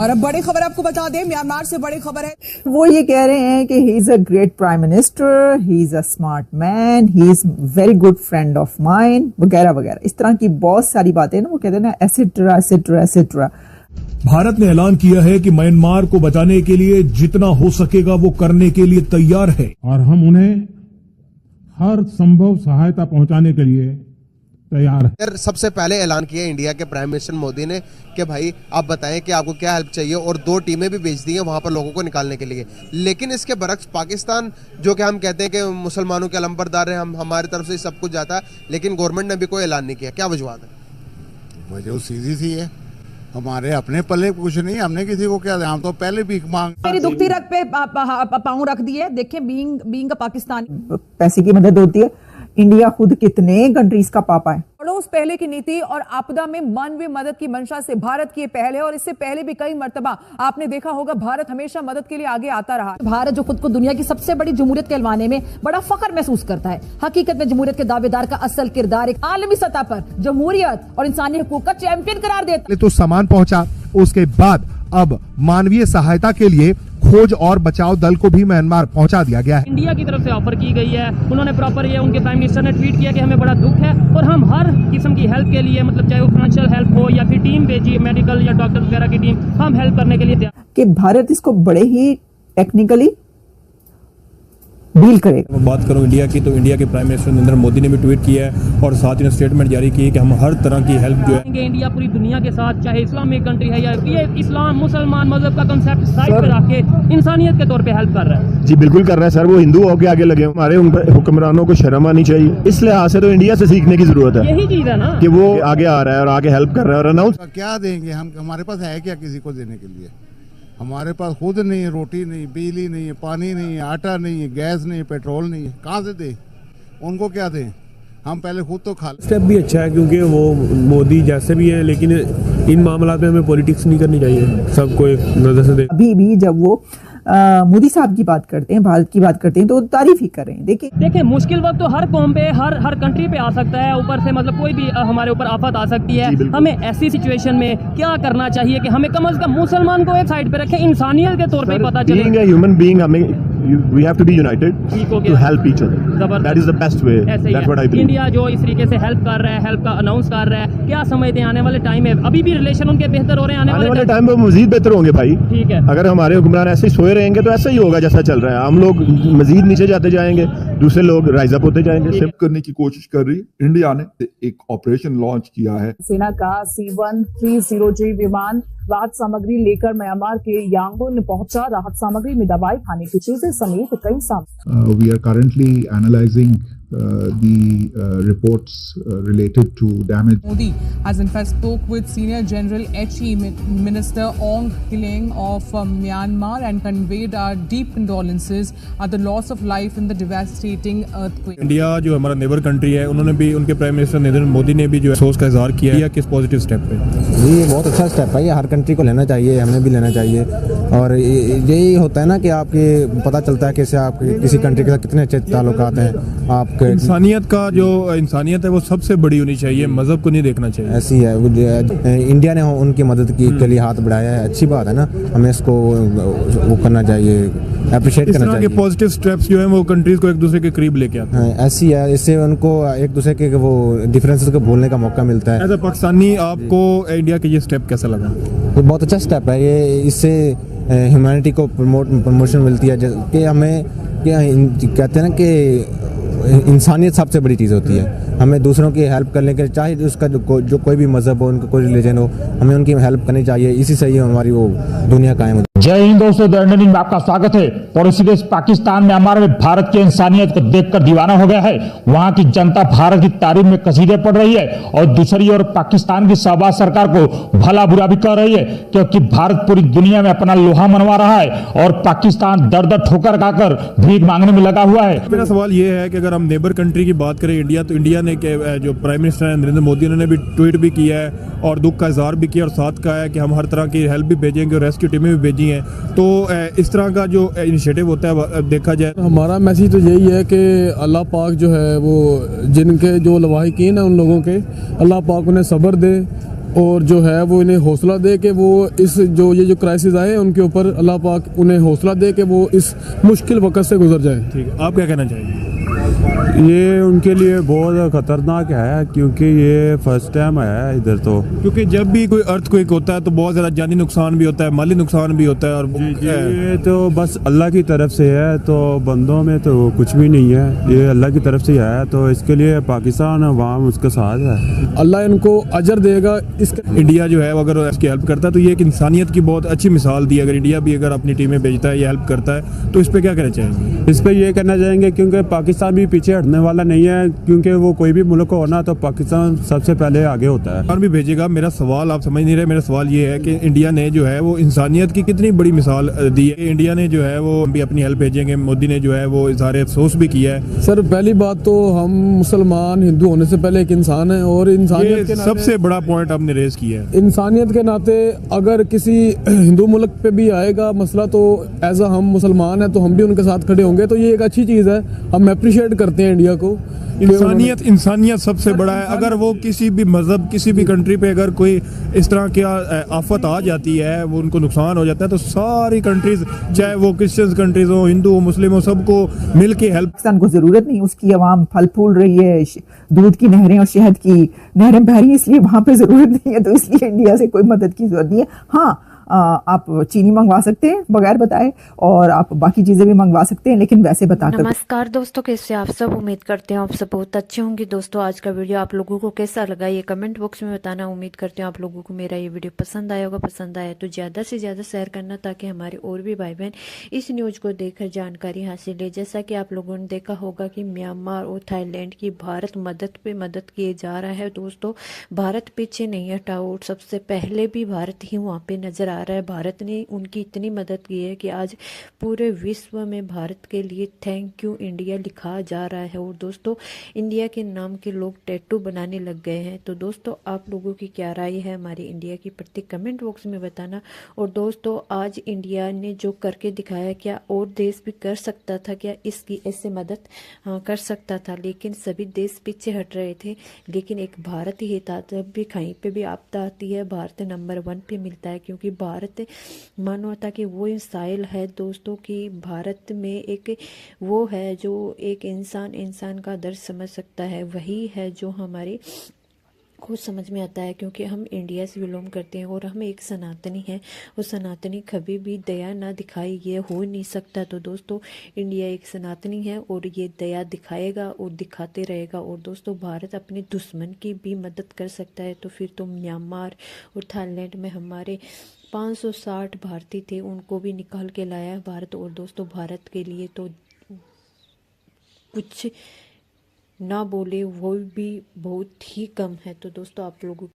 और अब बड़ी खबर आपको बता दें, म्यांमार से बड़ी खबर है। वो ये कह रहे हैं कि he is a great prime minister, he is a smart man, he is very good friend of mine, वगैरह वगैरह, इस तरह की बहुत सारी बातें ना वो कहते हैं ना, एसेट्रा एसेट्रा एसेट्रा। भारत ने ऐलान किया है कि म्यांमार को बचाने के लिए जितना हो सकेगा वो करने के लिए तैयार है और हम उन्हें हर संभव सहायता पहुंचाने के लिए तैयार है। सबसे पहले ऐलान किया इंडिया के प्राइम मिनिस्टर मोदी ने कि भाई आप बताएं कि आपको क्या हेल्प चाहिए, और 2 टीमें भी भेज दी हैं वहां पर लोगों को निकालने के लिए। लेकिन इसके बरक्स पाकिस्तान, जो कि हम कहते हैं कि मुसलमानों के अलंबरदार हैं, हम हमारी तरफ से सब कुछ जाता है, लेकिन गवर्नमेंट ने भी कोई ऐलान नहीं किया। क्या वजूहत है? वजह सीधी सी है, हमारे अपने पल्ले कुछ नहीं, हमने किसी को क्या, हम तो पहले भीख मांग। मेरी दुखती रग पे पाँव रख दिए। देखिए, बीइंग पाकिस्तानी, पैसे की मदद होती है। इंडिया खुद कितने कंट्रीज का पापा है। पड़ोस पहले की नीति और आपदा में मानवीय मदद की मंशा से भारत की पहल है, और इससे पहले भी कई मर्तबा आपने देखा होगा भारत हमेशा मदद के लिए आगे आता रहा। भारत जो खुद को दुनिया की सबसे बड़ी जमहूरियत कहलवाने में बड़ा फख्र महसूस करता है, हकीकत में जमहूरियत के दावेदार का असल किरदार एक आलमी सतह पर जमहूरियत और इंसानी हुकूक का चैंपियन करार देता है। तो सामान पहुंचा, उसके बाद अब मानवीय सहायता के लिए खोज और बचाव दल को भी म्यांमार पहुंचा दिया गया है। इंडिया की तरफ से ऑफर की गई है, उन्होंने प्रॉपर ये उनके प्राइम मिनिस्टर ने ट्वीट किया कि हमें बड़ा दुख है और हम हर किस्म की हेल्प के लिए, मतलब चाहे वो फाइनेंशियल हेल्प हो या फिर टीम भेजी, मेडिकल या डॉक्टर वगैरह की टीम, हम हेल्प करने के लिए तैयार। कि भारत इसको बड़े ही टेक्निकली डील करेगा। मैं बात करूं इंडिया की, तो इंडिया के प्राइम मिनिस्टर नरेंद्र मोदी ने भी ट्वीट किया है और साथ ही स्टेटमेंट जारी की है कि हम हर तरह की हेल्प जो है इंडिया पूरी दुनिया के साथ, चाहे इस्लामिक कंट्री है या ये इस्लाम मुसलमान मजहब का कंसेप्ट साइड पे रख के इंसानियत के तौर पे हेल्प कर रहा है। जी बिल्कुल कर रहा है सर, वो हिंदू होके आगे लगे, हमारे उन पर हुक्मरानों को शर्म आनी चाहिए। इस लिहाज से तो इंडिया से सीखने की जरूरत है, यही चीज है ना कि वो आगे आ रहा है और आगे हेल्प कर रहा है। और अनाउंस क्या देंगे हम, हमारे पास है क्या किसी को देने के लिए? हमारे पास खुद नहीं है, रोटी नहीं, बिजली नहीं है, पानी नहीं है, आटा नहीं है, गैस नहीं है, पेट्रोल नहीं है, कहाँ से दें? उनको क्या दें? हम पहले खुद तो खा। स्टेप भी अच्छा है क्योंकि वो मोदी जैसे भी है, लेकिन इन मामला में हमें पॉलिटिक्स नहीं करनी चाहिए, सबको एक नजर से देख। अभी भी जब वो मोदी साहब की बात करते हैं, भारत की बात करते हैं, तो तारीफ ही कर रहे हैं। देखिए मुश्किल वक्त तो हर कौम पे, हर कंट्री पे आ सकता है, ऊपर से मतलब कोई भी हमारे ऊपर आफत आ सकती है। हमें ऐसी सिचुएशन में क्या करना चाहिए कि हमें कम से कम मुसलमान को एक साइड पे रखें, इंसानियत के तौर पे पता चले। बीइंग अ ह्यूमन बीइंग, हमें we have to be united to help each other. That is the best way. That's what I believe. India जो इस तरीके से हेल्प कर रहा है, हेल्प का अनाउंस कर रहा है, क्या समझते हैं आने वाले टाइम में अभी भी रिलेशन उनके बेहतर हो रहे हैं? आने वाले टाइम में मजीद बेहतर होंगे भाई। ठीक है, अगर हमारे हुक्मरान ऐसे ही सोए रहेंगे तो ऐसा ही होगा जैसा चल रहा है। हम लोग मजीद नीचे जाते जाएंगे, दूसरे लोग राइज अप होते जाएंगे। सेव करने की कोशिश कर रही इंडिया ने एक ऑपरेशन लॉन्च किया है। सेना का C-130J विमान राहत सामग्री लेकर म्यांमार के यांगून पहुंचा। राहत सामग्री में दवाई, खाने की चीजें समेत कई सामान। We are currently analyzing the reports related to damage. Modi has in fact spoke with Senior General HE Minister Ong Hileng of Myanmar and conveyed our deep condolences at the loss of life in the devastating earthquake. India जो हमारा neighbour country है, उन्होंने भी, उनके prime minister Narendra Modi ने भी जो अफसोस का इजहार किया है। किस पॉजिटिव स्टेप पे? ये बहुत अच्छा स्टेप है, ये हर कंट्री को लेना चाहिए, हमें भी लेना चाहिए। और यही होता है ना कि आपके पता चलता है कैसे आप किसी कंट्री के साथ कितने अच्छे ताल्लुकात हैं। आप इंसानियत का जो इंसानियत है वो सबसे बड़ी होनी चाहिए, मजहब को नहीं देखना चाहिए। ऐसी है, इंडिया ने उनकी मदद की के लिए हाथ बढ़ाया है, अच्छी बात है ना, हमें इसको वो करना चाहिए, अप्रिशिएट करना चाहिए। पॉजिटिव स्टेप्स जो है वो कंट्रीज को एक दूसरे के करीब लेके आते हैं। ऐसी है, इससे उनको एक दूसरे के वो डिफरेंसेस को भूलने का मौका मिलता है। एज अ पाकिस्तानी आपको इंडिया का ये स्टेप कैसा लगा? ये बहुत अच्छा स्टेप है, ये इससे ह्यूमैनिटी को प्रमोशन मिलती है कि हमें क्या कहते हैं ना कि इंसानियत सबसे बड़ी चीज़ होती है। हमें दूसरों की हेल्प करने के, चाहे उसका जो कोई भी मजहब हो, उनका कोई रिलीजन हो, हमें उनकी हेल्प करनी चाहिए। इसी से ही हमारी वो दुनिया कायम होती है। जय हिंद दोस्तों, दैनिक न्यूज़ में आपका स्वागत है। पड़ोसी देश पाकिस्तान म्यांमार में भारत की इंसानियत को देखकर दीवाना हो गया है। वहां की जनता भारत की तारीफ में कसीदे पढ़ रही है और दूसरी ओर पाकिस्तान की शहबाज सरकार को भला बुरा भी कह रही है, क्योंकि भारत पूरी दुनिया में अपना लोहा मनवा रहा है और पाकिस्तान दर दर ठोकर खाकर भीख मांगने में लगा हुआ है। मेरा सवाल ये है कि अगर हम नेबर कंट्री की बात करें इंडिया, तो इंडिया ने जो प्राइम मिनिस्टर है नरेंद्र मोदी, उन्होंने भी ट्वीट भी किया है और दुख का इजहार भी किया और साथ कहा है कि हम हर तरह की हेल्प भी भेजेंगे और रेस्क्यू टीमें भी भेजी हैं। तो इस तरह का जो इनिशिएटिव होता है देखा जाए, हमारा मैसेज तो यही है कि अल्लाह पाक जो है वो जिनके जो लवाहिकीन है उन लोगों के, अल्लाह पाक उन्हें सब्र दे और जो है वो इन्हें हौसला दे के वो इस ये जो क्राइसिस आए उनके ऊपर अल्लाह पाक उन्हें हौसला दे के वो इस मुश्किल वक्त से गुजर जाए। ठीक है, आप क्या कहना चाहेंगे? ये उनके लिए बहुत खतरनाक है क्योंकि ये फर्स्ट टाइम है इधर, तो क्योंकि जब भी कोई अर्थक्वेक होता है तो बहुत ज़्यादा जानी नुकसान भी होता है, माली नुकसान भी होता है। और ये तो बस अल्लाह की तरफ से है, तो बंदों में तो कुछ भी नहीं है, ये अल्लाह की तरफ से है, तो इसके लिए पाकिस्तान अवाम उसके साथ है। अल्लाह इनको अजर देगा। इसका इंडिया जो है अगर इसकी हेल्प करता है तो ये एक इंसानियत की बहुत अच्छी मिसाल दी। अगर इंडिया भी अगर अपनी टीमें भेजता है या हेल्प करता है तो इस पर क्या कहना चाहेंगे? इस पर ये कहना चाहेंगे क्योंकि पाकिस्तान भी पीछे हटने वाला नहीं है, क्योंकि वो कोई भी मुल्क हो ना तो पाकिस्तान सबसे पहले आगे होता है। और भी भेजेगा। मेरा सवाल आप समझ नहीं रहे। मेरा सवाल ये है कि इंडिया ने जो है वो इंसानियत की कितनी बड़ी मिसाल दी है। इंडिया ने जो है वो भी अपनी हेल्प भेजेंगे। मोदी ने जो है वो इज़हार अफसोस भी किया है। सर पहली बात तो हम मुसलमान हिंदू होने से पहले एक इंसान है, और इंसानियत के सबसे बड़ा पॉइंट आपने रेज किया है। इंसानियत के नाते अगर किसी हिंदू मुल्क पे भी आएगा मसला तो एज हम मुसलमान है तो हम भी उनके साथ खड़े होंगे, तो ये एक अच्छी चीज़ है। हम अप्रिशिएट करते हैं इंडिया को। इंसानियत सबसे बड़ा है। अगर वो किसी भी मजहब किसी भी कंट्री पे अगर कोई इस तरह की आफत आ जाती है, वो उनको नुकसान हो जाता है, तो सारी कंट्रीज चाहे वो क्रिश्चियन कंट्रीज हो, हिंदू हो, मुस्लिम हो, सबको मिल के हेल्प। पाकिस्तान को जरूरत नहीं, उसकी आवाम फल फूल रही है, दूध की नहरें और शहद की नहरें बह रही है, इसलिए वहां पे जरूरत नहीं है, तो इसलिए इंडिया से कोई मदद की जरूरत नहीं है। हाँ, आप चीनी मंगवा सकते हैं बगैर बताए, और आप बाकी चीजें भी मंगवा सकते हैं, लेकिन वैसे बताकर। नमस्कार दोस्तों, कैसे आप सब? उम्मीद करते हैं आप सब बहुत अच्छे होंगे। दोस्तों आज का वीडियो आप लोगों को कैसा लगा ये कमेंट बॉक्स में बताना। उम्मीद करते हैं आप लोगों को मेरा ये वीडियो पसंद आया होगा। पसंद आया तो ज़्यादा से ज़्यादा शेयर करना, ताकि हमारे और भी भाई बहन इस न्यूज़ को देखकर जानकारी हासिल ले। जैसा कि आप लोगों ने देखा होगा कि म्यांमार और थाईलैंड की भारत मदद किए जा रहा है। दोस्तों भारत पीछे नहीं हटा, और सबसे पहले भी भारत ही वहाँ पे नजर आ रहा है। भारत ने उनकी इतनी मदद की है कि आज पूरे विश्व में भारत के लिए थैंक यू इंडिया लिखा जा रहा है। और दोस्तों इंडिया के नाम के लोग टैटू बनाने लग गए हैं। तो दोस्तों आप लोगों की क्या राय है हमारी इंडिया की प्रति कमेंट बॉक्स में बताना। और दोस्तों आज इंडिया ने जो करके दिखाया, क्या और देश भी कर सकता था? क्या इसकी ऐसे मदद कर सकता था? लेकिन सभी देश पीछे हट रहे थे, लेकिन एक भारत ही था। जब भी कहीं पे भी आपदा आती है भारत नंबर 1 पे मिलता है, क्योंकि भारत मानवता की वो इंसाइल है दोस्तों कि भारत में एक वो है जो एक इंसान का दर्द समझ सकता है। वही है जो हमारे खुद समझ में आता है, क्योंकि हम इंडिया से बिलोंग करते हैं और हम एक सनातनी हैं, और सनातनी कभी भी दया ना दिखाए ये हो नहीं सकता। तो दोस्तों इंडिया एक सनातनी है और ये दया दिखाएगा और दिखाते रहेगा। और दोस्तों भारत अपने दुश्मन की भी मदद कर सकता है, तो फिर तो म्यांमार और थाईलैंड में हमारे 560 भारतीय थे, उनको भी निकाल के लाया भारत। और दोस्तों भारत के लिए तो कुछ ना बोले वो भी बहुत ही कम है। तो दोस्तों आप लोगों